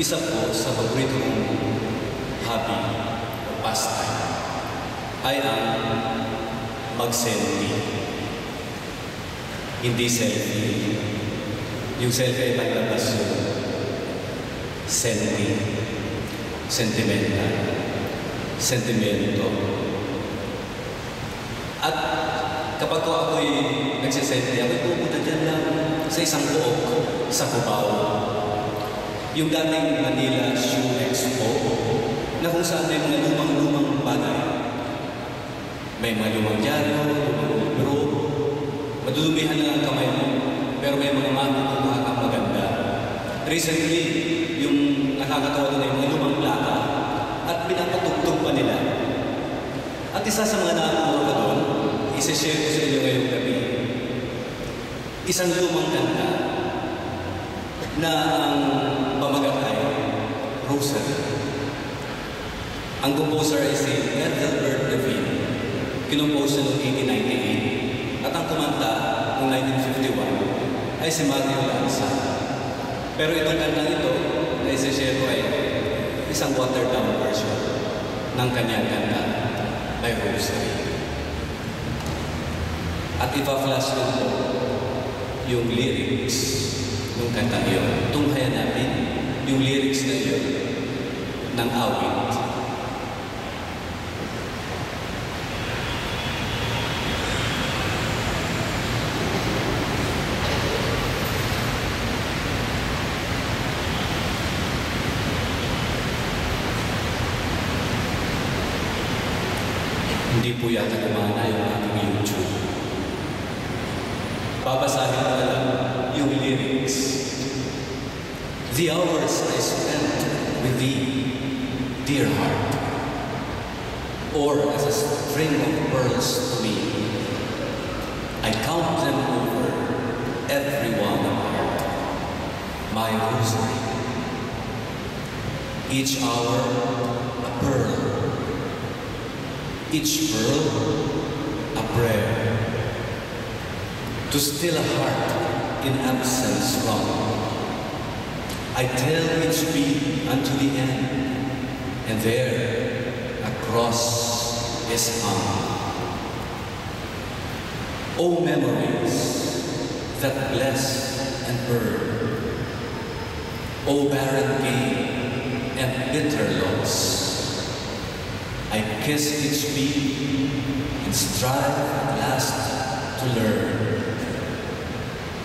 Isa po sa paborito kong hobby o pastime ay ang mag-selfie. Hindi selfie. Yung selfie ay paglabas yung selfie. Sentimental. Sentimento. At kapag ko ako'y nagsiselfie, ako'y pupunta dyan lang sa isang buok sa Cubao. Yung dating Manila Shoe Expo, na kung saan may mga lumang-lumang bagay. May mga lumang dyaryo, lumang libro, madudumihan lang ang kamay mo, pero may mga makukuha kang maganda. Recently, yung nakakatawa doon ay mga lumang plaka at pinapatugtog pa nila. At isa sa mga nakakuha ko doon, isa-share ko sa inyo ngayong gabi. Isang lumang kanta na ang pamagat ay Rosary. Ang composer ay si Ethelbert Levine. Kinompose siya noong 1898. At ang kumanta noong 1951 ay si Matthew Lanza. Pero itong kantang ito na isa-share ko ay isang watered-down version ng kanyang kanta ay Rosary. At ipa-flash ko po yung lyrics ng kantang iyon. Tunghayan natin yung lyrics na iyon ng awit. Hindi po yata gumana yung ating YouTube. Babasahin ko lang yung lyrics. The hours I spent with thee, dear heart, or as a string of pearls to me, I count them over, every one apart, my rosary. Each hour a pearl, each pearl a prayer, to still a heart in absence wrong. I tell each beat unto the end, and there a cross is hung. O memories that bless and burn, O barren gain and bitter loss, I kiss each beat and strive at last to learn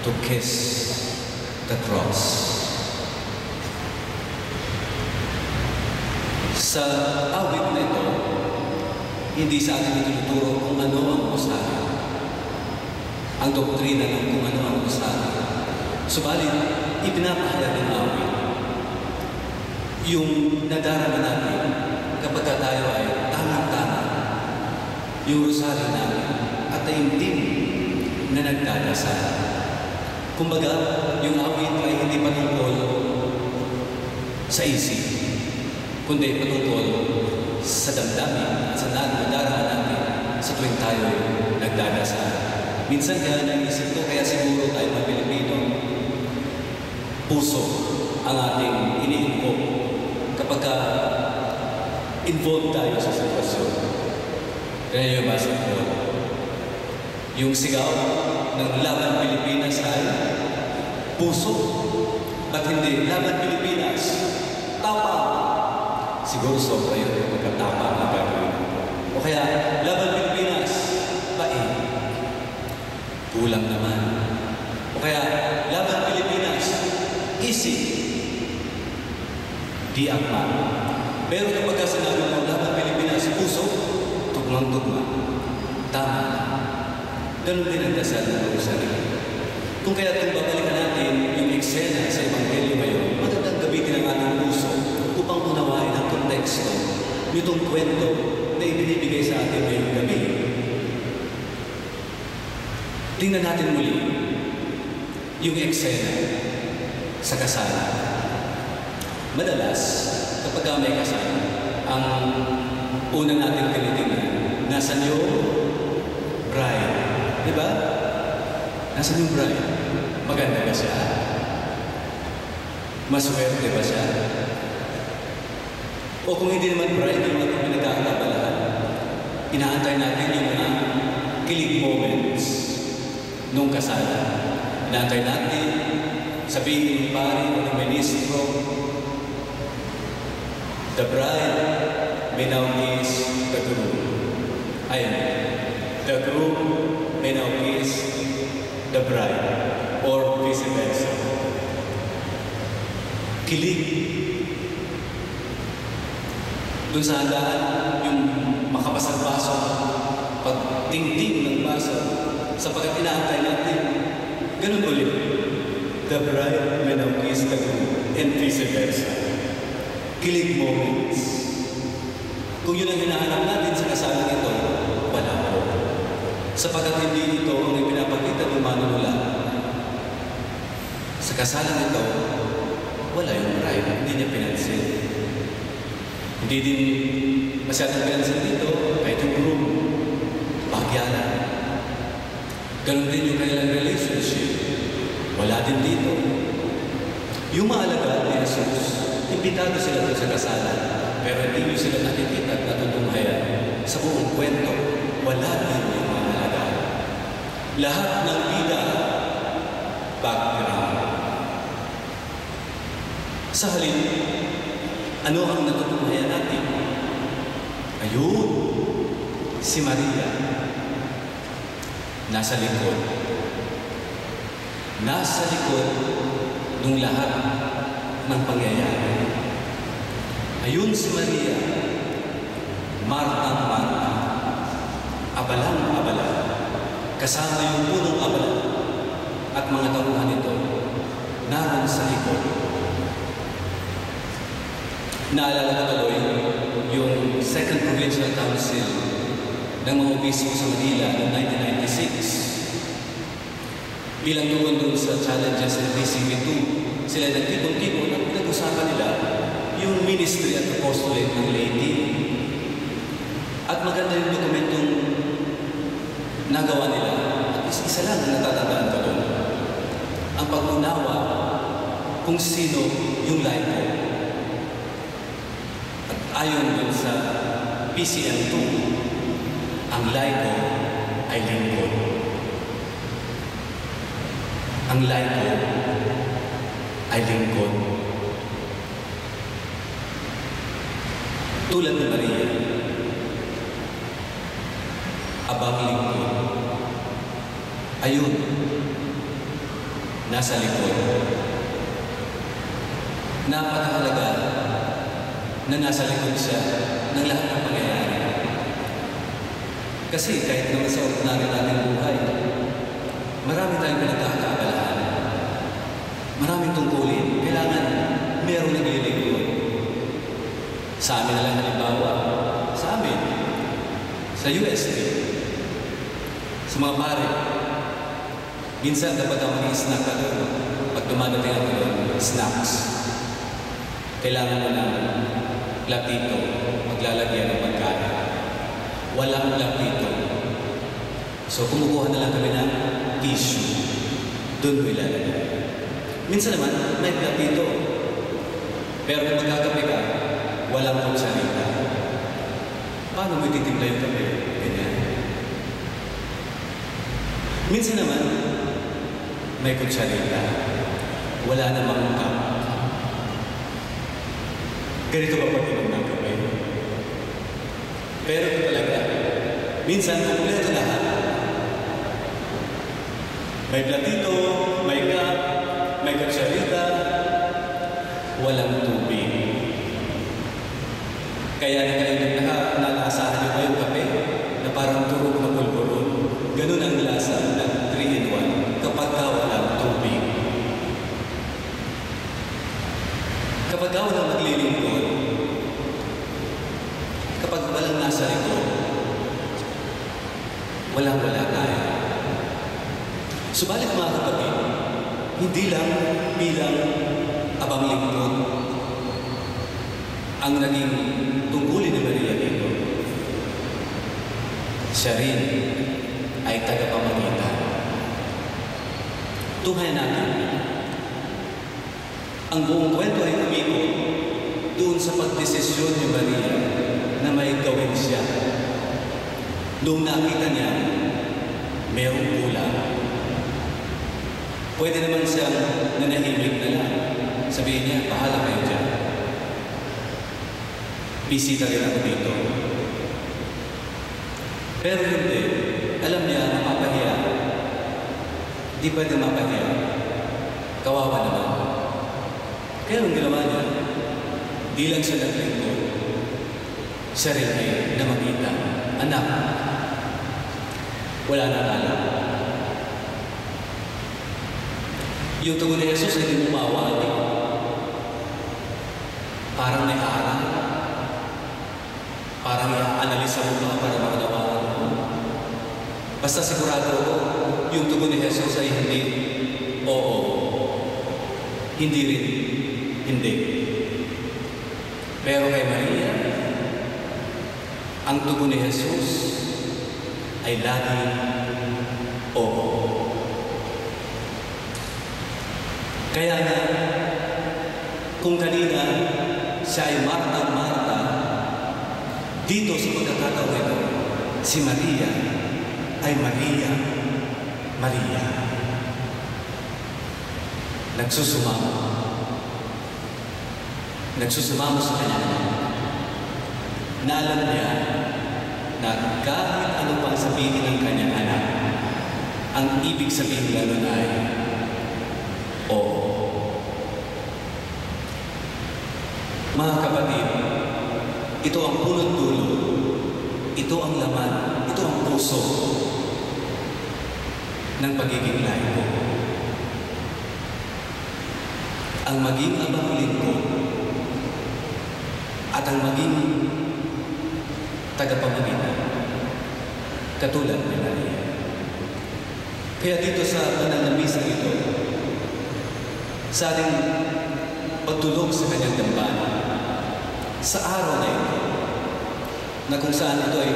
to kiss the cross. Sa awit na ito, hindi sa atin ituturo kung ano ang rosaryo, ang doktrina ng kung ano ang rosaryo. Subalit, ipinapahayag ng awit yung nadarama natin kapag tayo ay tamang-tama yung rosaryo natin at taimtim na nagdadasal. Kumbaga, yung awit ay hindi patungkol sa isip, kundi patungkol sa damdamin at sa nadarama natin sa tuwing tayo nagdadasal. Minsan kaya naisip ko, kaya siguro tayo mga Pilipino, puso ang ating iniinvoke kapag involved tayo sa sitwasyon. Kaya yung basketball, yung sigaw ng Laban Pilipinas ay puso, ba't hindi Laban Pilipinas, tapang. Siguro sobra yun yung pagkatapa na gagawin. O kaya, Laban Pilipinas, bae. Kulang naman. O kaya, Laban Pilipinas, easy. Di akma. Pero kapag sinabi mo, Laban Pilipinas, puso, tugmang-tugma. Tama. Ganun din ang dasal ng rosaryo. Kung kaya itong babalikan natin yung eksena sa Ebanghelyo ngayon, magandang gamitin ang ating puso upang unawain ang konteksto nitong kwento na ibinibigay sa atin ngayong gabi. Tingnan natin muli yung eksena sa kasal. Madalas, kapag may kasal, ang unang nating tinitingnan, nasan yung bride? Diba? Nasan yung bride? Maganda ba siya? Maswerte ba siya? O kung hindi naman bride yung ating pinag-aabalahan, inaantay natin yung mga kilig moments nung kasalan. Inaantay natin, sabihin ng pari o ng ministro, the bride may now kiss the groom. Ayan, the groom may now kiss the bride, or vice versa. Kilig. Doon sa handaan, yung makabasang baso, pagtingting ng baso, sapagkat inaantay natin, ganun ulit. The bride may now kiss the groom, and vice versa. Kilig moments. Kung yun ang hinahanap natin sa kasalan ito, wala po. Sapagkat hindi ito ang ipinapakita ng manunula. Sa kasalan ito, wala yung bride, hindi niya pinansin. Hindi din masyadong pinansin dito, kahit yung groom, bahagya lang. Ganun din yung kanilang relationship. Wala din dito. Yung mga alagad ni Jesus, imbitado sila doon sa kasalan, pero hindi nyo sila nakikita at natutunghayan sa buong kwento. Wala din yung mga alagad. Lahat ng bida, background. Sa halin, ano ang natutunghayan natin? Ayun, si Maria. Nasa likod. Nasa likod ng lahat ng pangyayari. Ayun si Maria, Marta, abalang-abala, kasama yung punong abala at mga tauhan nito, naroon sa likod. Naalala ko tuloy yung Second Provincial Council ng mga obispo sa Manila noong 1996. Bilang tugon doon sa challenges ng PCV2, sila nagtipon-tipon at pinag-usapan nila yung ministry at apostolate ng laity. At maganda yung dokumentong nagawa nila. At isa lang na natatandaan ko doon. Ang pag-unawa kung sino yung laiko. At ayon dun sa PCM2, ang laiko ay lingkod. Ang laiko ay lingkod. Tulad ni Maria, abang lingkod. Ayun, nasa likod. Napakahalaga na nasa likod siya ng lahat ng pangyayari. Kasi kahit naman sa ordinaryo nating buhay, marami tayong pinagkakaabalahan. Maraming tungkulin. Kailangan merong naglilingkod. Sa amin na lang halimbawa, sa amin, sa UST, sa mga pare, minsan kapag ako mag-snack ka doon, pag dumadating ako doon, snacks, kailangan mo ng platito, maglalagyan ng pagkain. Walang platito. So kumukuha na lang kami ng tissue. Doon mo ilalagay. Minsan naman, may platito. Pero kung magkakape ka, walang kutsarita. Paano mo ititimpla yung kape? Ganyan. Minsan naman, may kutsarita. Wala namang cup. Ganito ba pag-inom ng kape? Pero talaga, minsan, kumpleto lahat. May platito, may cup, may kutsarita, walang tubig. Kaya na kayo nakasahan nyo ba yung kape na parang turog na pulburon? Ganun ang lasa ng 3-in-1 kapag walang tubig. Kapag walang maglilingkod, kapag walang nasa likod, walang-wala tayo. Subalit mga kapatid, hindi lang bilang abang lingkod ang naging tungkulin ni Maria dito. Siya rin ay tagapamagitan. Tunghayan natin, ang buong kwento ay umikot doon sa pagdesisyon ni Maria na may gawin siya. Noong nakita niya, merong kulang. Pwede naman siyang nanahimik na lang. Sabihin niya, bahala kayo dyan. Bisita rin ako dito. Pero hindi. Alam niya, mapapahiya. Di pwede mapahiya. Kawawa naman. Kaya ang ginawa niya, di lang siya naglingkod. Siya rin ay namakita. Anak, wala na alam. Yung tugon ni Jesus ay hindi umawali. Parang may aral. Parang i-analisa mo ba para maunawaan mo. Basta sigurado ko, yung tugon ni Jesus ay hindi oo. Hindi rin. Hindi. Pero kay Maria, ang tugon ni Jesus ay laging oo. Kaya nga, kung kanina siya ay Marta, dito sa pagkakataon ito, si Maria ay Maria. Nagsusumamo sa kanya na alam niya na kahit ano pang sabihin ng kanyang anak, ang ibig sabihin gano'n ay oo. Mga kapatid, ito ang punot dulo, ito ang laman, ito ang puso ng pagiging laiko. Ang maging abang lingkod at ang maging tagapamagitan, katulad ni Maria. Kaya dito sa banal na misa ito, sa ating pagtulog sa kanyang dambana, sa araw na ito, na kung saan ito ay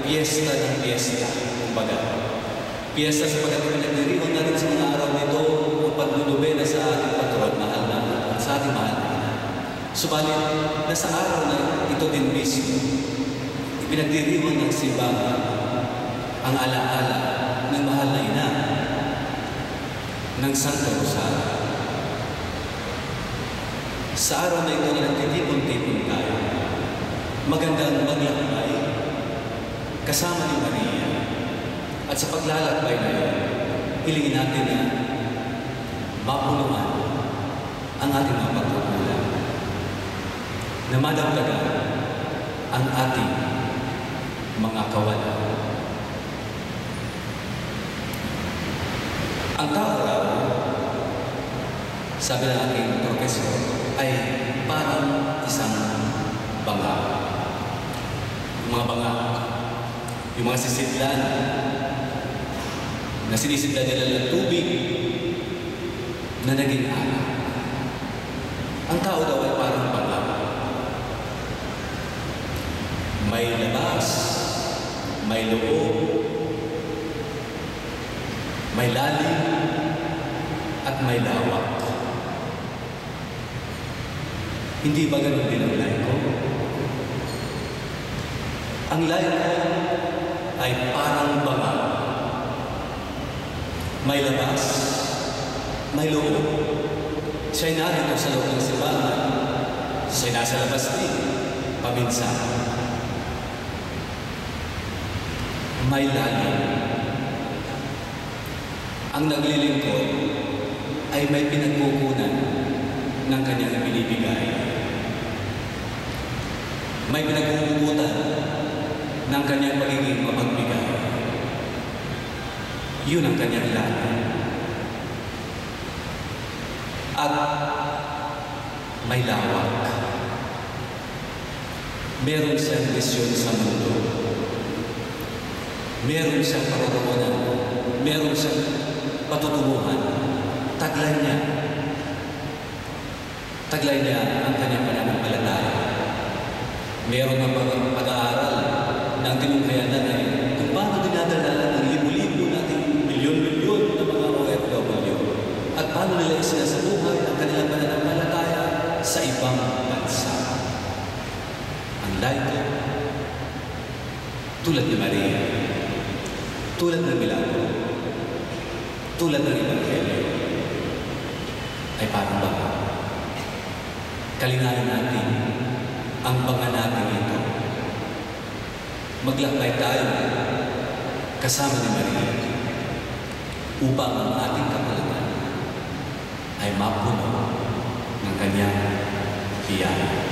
piyesta ng piyesta, kumbaga. Piyesta sapagkat pinagdiriwang natin sa mga araw nito ang paglulubena sa ating patron, mahal na, at sa ating mahal na. Subalit, nasa araw na ito din mismo, ipinagdiriwang ng simbahan ang alaala ng mahal na ina ng Santo Rosario. Sa araw na ito na nagtitipon-tipon tayo, magandang maglakbay kasama ni Maria. At sa paglalakbay na yun, hilingin natin na mapunuan ang ating mga pagkukulang, na madagdagan ang ating mga kawalan. Ang tao raw, sabi ng aking profesor, ay parang isang banga. Yung mga banga, yung mga sisidlan, na sinisidlan nila ng tubig na naging alak. Ang tao daw ay parang banga. May labas, may loob, may lalim, at may lawak. Hindi ba ganun din ang laiko? Ang laiko ay parang banga. May labas, may loob. Siya'y narito sa loob ng simbahan. Siya'y nasa labas din, paminsan. May lalim. Ang naglilingkod ay may pinagkukunan ng kanyang binibigay. May pinagkukunan ng kanyang pagiging mapagbigay. Yun ang kanyang lalim. At may lawak. Meron siyang misyon sa mundo. Meron siyang paroroonan. Meron siyang patutunguhan. Taglay niya ang kanyang pananampalataya. Meron ng pag-aaral ng tinungkayanan ay kung paano dinadala ng libo-libo nating milyon-milyon na mga OFW at paano nila isinasabuhay ang kanilang pananampalataya sa ibang bansa. daigdig, tulad ni Maria, tulad ng milagro, tulad ng Ebanghelyo, ay parang baka. Kalingayan natin ang banga natin ito. Maglakbay tayo kasama ni Maria upang ang ating kapalaran ay mapuno ng kanyang biyaya.